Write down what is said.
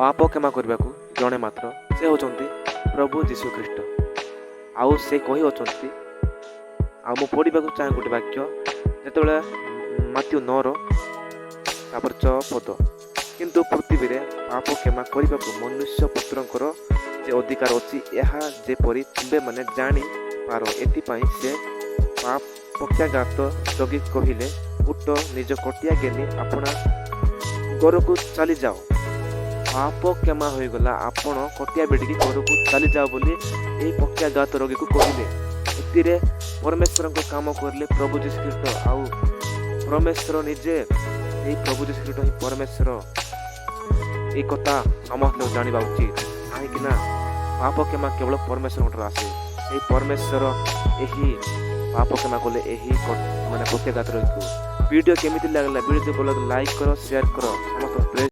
पाप क्षमा करने को जड़े मात्र से होचंती प्रभु जीशु ख्रीष्ट। आउ से कही होचंती आ मु पढ़ा चाहे गोटे वाक्य जिते माथ्यू 9 तापर 6 पद किंतु पृथ्वी रे पाप क्षमा करने को मनुष्य पुत्रंकर जे अधिकार अच्छी यह जेपरी तुम्बे मैंने जानी पार एपाई से पाप पक्षाघात जगी कहले उठ निज कटिया गेनी अपना घर को चली जाओ। पाप क्षमा हो गला आपण कटिया बेटिकी घर को चली जाओ बोली यही पक्षाघात रोगी को कहले एतिरे परमेश्वर को काम करले प्रभु जीशु ख्रीष्ट आउ परमेश्वर निजे यही प्रभु जीशु ख्रीष्ट ही परमेश्वर ये कथा समस्त लोग जाना उचित कहीं पाप क्षमा केवल परमेश्वर आसे यही परमेश्वर यही पाप क्षमा कले यही माने पक्षाघात रोगी को। वीडियो केमिति लागला वीडियो जो बोला लाइक करो शेयर करो समस्त